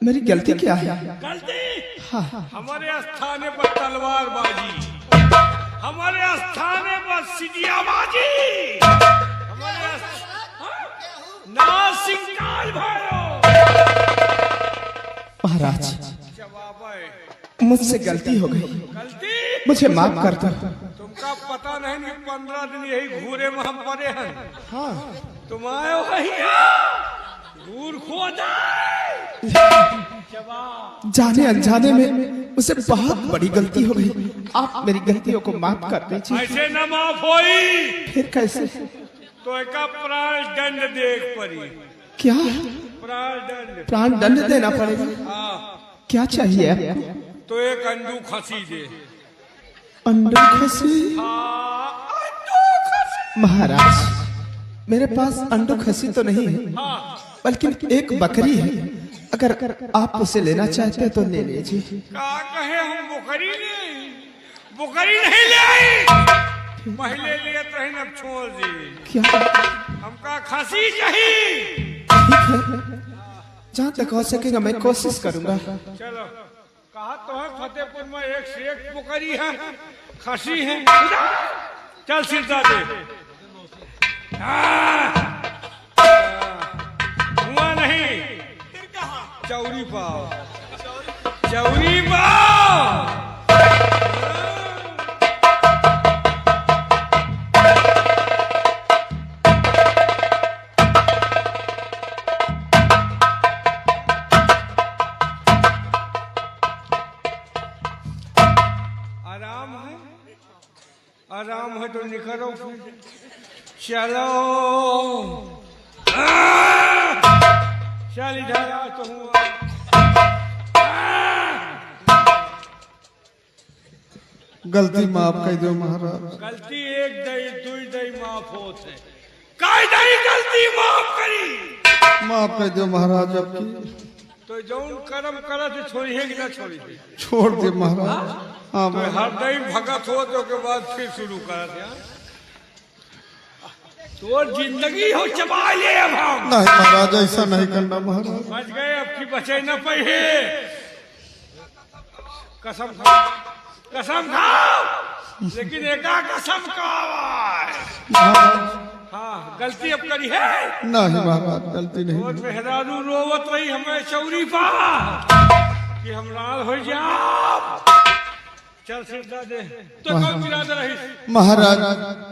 मेरी गलती क्या है? गलती? हाँ। हमारे स्थाने पर तलवारबाजी, हमारे स्थाने पर सिजियाबाजी, हमारे नासिंगाल भाइयों। महाराज, जवाब है मुझसे गलती हो गई, गलती? मुझे माफ कर दो। तुमका पता नहीं कि 15 दिन यही घूरे में हम पड़े हैं। हाँ। तुम आए हो घूर खो जाए। जाने अनजाने में मुझसे बहुत बड़ी गलती हो गई। आप मेरी गलतियों को माफ कर दीजिए। ऐसे न माफ होई। फिर कैसे? तो एक प्राण दंड देख पड़ी। क्या? प्राण दंड? प्राण दंड देना पड़ेगा? हाँ। क्या चाहिए आपको? तो एक अंडू खसी दे। अंडू खसी? हाँ, अंडू खसी। महाराज, मेरे पास अंडू खसी तो नहीं है, हाँ। बल्कि एक बकरी है। अगर आप उसे लेना चाहते हैं तो ले लीजिए। क्या कहे हम बुकरी नहीं ले आई। पहले लिए तो अब छोड़ दी। क्या? हमका खसी चाहिए। ठीक है, जहाँ तक हो सकेगा मैं कोशिश करूंगा। चलो, कहा तो है फतेहपुर में एक से एक बुकरी है, खसी है। चल सिरता दे। हुआ नहीं, चौरी पाओ, चौरी पाओ। आराम है तो निकलो फिर। चलो चल इधर आ तो हूँ। गलती माफ कर दो महाराज। गलती एक दई दुई दई माफ होते। काई दई गलती माफ करी। माफ कर दो महाराज। अब की तो जौन कर्म करत छोड़ी है कि ना छोड़ी? छोड़ दे महाराज। हाँ तो हर दई भगत हो तो के बाद फिर शुरू कर दिया। तो जिंदगी हो चबा ले अब हम। नहीं महाराज, ऐसा नहीं करना महाराज। बच गए, अब की बचे न पहे। कसम खाओ, कसम खाओ, लेकिन एका कसम का। हाँ, गलती अब करी है। नहीं महाराज, गलती नहीं। और मेहरारू रोवत रही हमें चौरी पा कि हम लाल हो जाओ। चल सिरदा दे। तो कौन बिरादर रही? महाराज,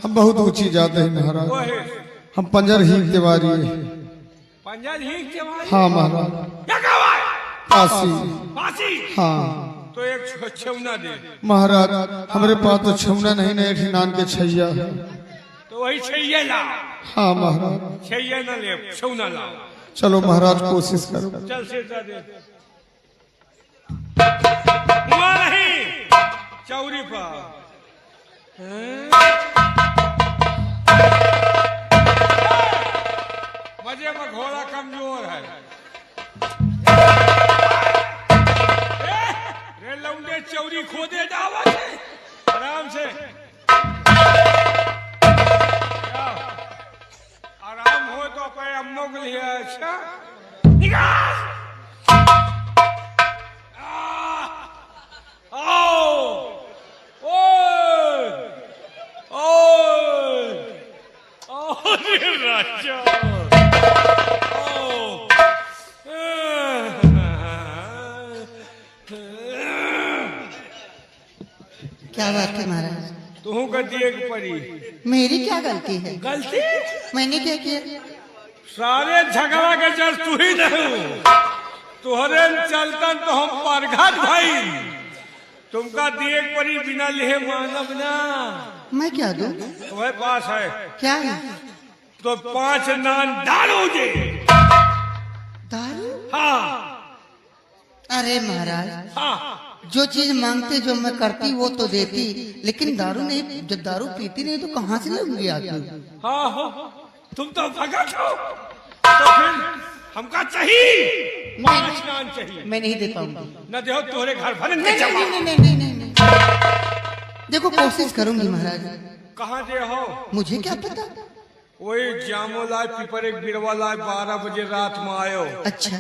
हम बहुत ऊंची जाते हैं महाराज। वो है हम पंजर ही तिवारी है। पंजर ही तिवारी? हाँ महाराज। क्या कहा? पासी। पासी? हाँ। तो एक छौना दे। महाराज, हमारे पास तो छौना नहीं ना, नान के छैया। तो वही छैया ला। हाँ महाराज। छैया न ले, छौना ला। चलो महाराज, कोशिश करो। चल सिरदा दे। हुआ नहीं, चौरी पा। मजे में घोड़ा कमजोर है। रे लौंडे चौरी खोदे डावा से आराम से। आराम हो तो अपने अम्मों के लिए। अच्छा निकाल। आओ ओए ओए ओए राजा। क्या बात है महाराज? तू गलती एक पड़ी। मेरी क्या गलती है? गलती? मैंने क्या किया? सारे झगड़ा के जड़ तू ही नहीं। तुहरे चलतन तो हम परघट भाई। तुमका दिए परी बिना लिहे मानव ना। मैं क्या दूं? तुम्हारे पास है क्या है? तो 5 नान डालो जे। दारू? हाँ अरे महाराज, हाँ। जो चीज मांगते जो मैं करती वो तो देती, लेकिन दारू नहीं। जब दारू पीती नहीं तो कहाँ से लूंगी आती? हाँ हो, तुम तो भगत हो। तो फिर हमका चाहिए 5 नान चाहिए। मैं नहीं दे पाऊंगी। न दे तोहरे घर भर नहीं, नहीं, नहीं, नहीं, नहीं, नहीं, नहीं। देखो कोशिश करूंगी महाराज। कहाँ दे हो? मुझे क्या पता? वही जामो लाए पीपर एक बिरवा लाए 12 बजे रात में आयो। अच्छा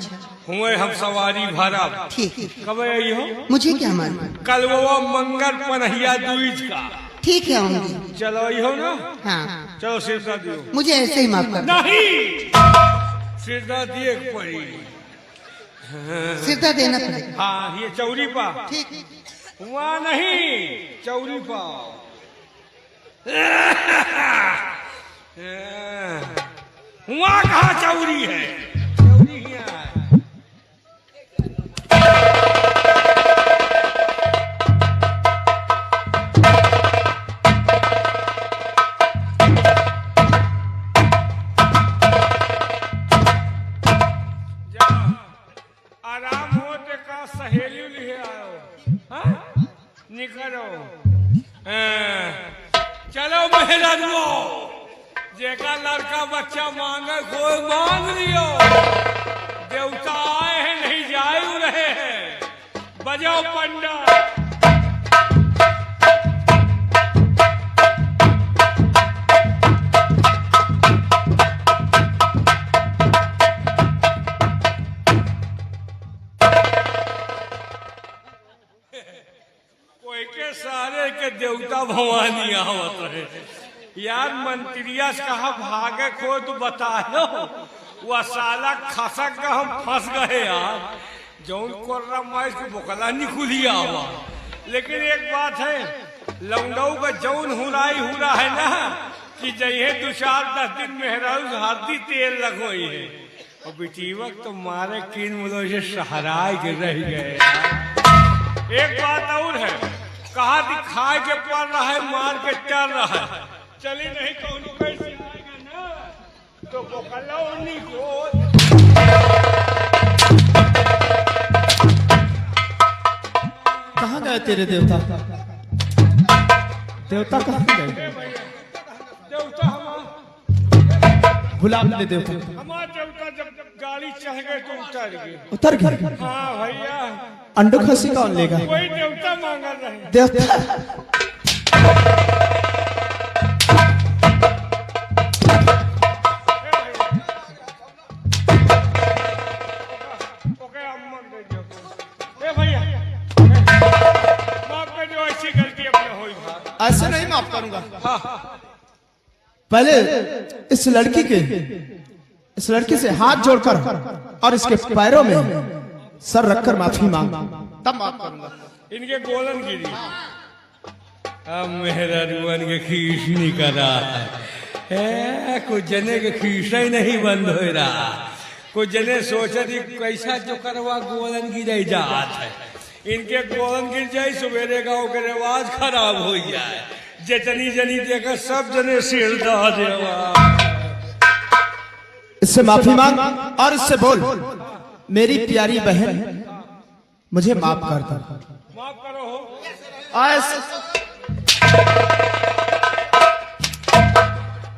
हुए हम सवारी भरा। ठीक है, कब आई हो? मुझे क्या मालूम। कल वो मंगर पनहिया दूज का। ठीक है आऊंगी। चलो आई हो ना? हाँ चलो सिरसा दियो। मुझे ऐसे ही माफ कर दो। नहीं, सिरसा दिए पड़ी। सीधा देना पड़ेगा। हाँ, ये चौरी पा। ठीक है। वहाँ नहीं, चौरी पा। वहाँ कहाँ चौरी है? चौरी ही है। आराम हो ते का सहेली लिए आओ। हाँ? निकलो। चलो मेहरानो, जेका लड़का बच्चा मांगे कोई मांग लियो। देवता आए हैं नहीं जाए रहे हैं। बजाओ पंडा। कोई के सारे के देवता भवानी आवत रहे। यार मंत्रिया से कहा भागे को तो बताओ। वह साला खसक का हम फंस गए यार। जौन कोर्रा माइस को बोकला निकुलिया हुआ। लेकिन एक बात है, लौंडऊ का जौन हुराई हुरा है ना कि जइहे 2-4-10 दिन मेहरारू हाथी तेल लगोई है। और बिटीवक तो मारे किन मुलो से सहराय के रह गए। एक बात और है, कहा दिखाए के पड़ रहा है, मार के चल रहा है। चली नहीं कौन कैसे आएगा ना तो बोकला उन्हीं को। कहाँ गए तेरे देवता? देवता कहाँ गए? देवता गुलाब ने देवता हमारे देवता जब गाड़ी चढ़ गए तो उतर गए। उतर गए। हाँ भैया, अंडो खसी कौन लेगा? कोई देवता मांगा रहे। देवता ओके अम्मा दे दो। ए भैया माफ कर दो, ऐसी गलती अपने हुई भाई। ऐसे नहीं माफ करूंगा। हाँ, पहले इस लड़की से हाथ जोड़कर और इसके पैरों में सर रखकर माफी मांग, तब माफ करूंगा। इनके गोलन गिरी। अब मेहरा रुअन के खीस नहीं कर रहा है। कुछ जने के खीसा ही नहीं बंद हो रहा। कुछ जने सोचा थी कैसा जो करवा गोलन गिर जात है। इनके गोलन गिर जाए सवेरे गाँव के रिवाज खराब हो जाए। जितनी जनी देखा सब जने सिर दा देवा। इससे माफी मांग और इससे बोल, मेरी प्यारी बहन मुझे माफ कर दो। माफ करो हो।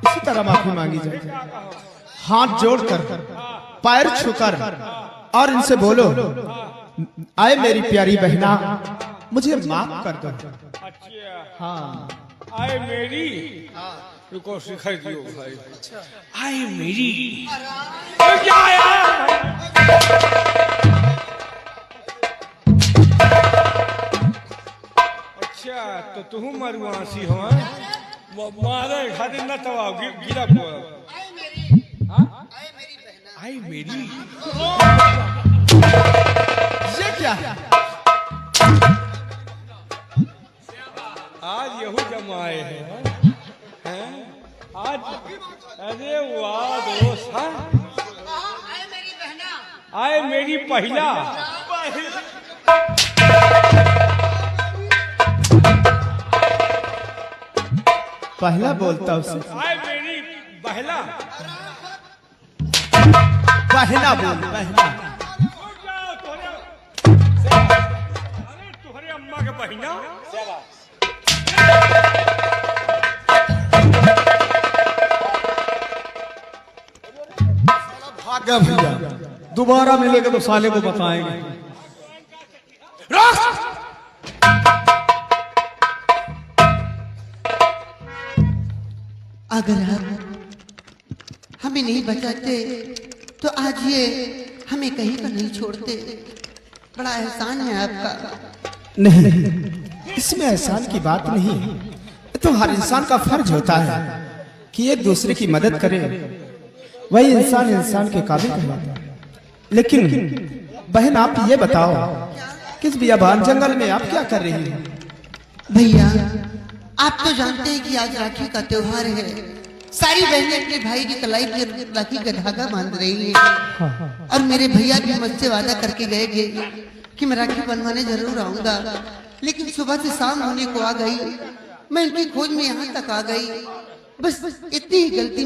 इसी तरह माफी मांगी जाए। हाथ जोड़कर, पैर छूकर और इनसे बोलो, आए मेरी प्यारी बहना मुझे माफ कर दो। अच्छा, हाँ, आए मेरी रुको सिखाई दियो भाई। आए मेरी क्या यार? अच्छा तो तुम मरुआसी हो? मारे खातिर न तवा गिरा को। आई मेरी ये क्या? आज यहू जमाए हैं। आज अरे वाह दोस्त। आए मेरी पहला पहला बोलता उसे। आए मेरी बहला। बहना बोल, बहना। अरे तुम्हारे अम्मा के बहिना। भागा भैया, दोबारा मिलेगा तो साले को बताएंगे। अगर आप हमें नहीं बचाते तो आज ये हमें कहीं पर नहीं छोड़ते। बड़ा एहसान है आपका। नहीं, इसमें एहसान की बात नहीं, तो हर इंसान का फर्ज होता है कि एक दूसरे की मदद करे, वही इंसान इंसान के काबिल कहलाता है। लेकिन बहन आप ये बताओ, किस बियाबान जंगल में आप क्या कर रही हैं? भैया आप तो जानते हैं कि आज राखी का त्योहार है। सारी बहनें अपने भाई की कलाई पर राखी का धागा बांध रही हैं और मेरे भैया भी मुझसे वादा करके गए थे कि मैं राखी बनवाने जरूर आऊंगा, लेकिन सुबह से शाम होने को आ गई। मैं इनकी खोज में यहाँ तक आ गई, बस इतनी ही गलती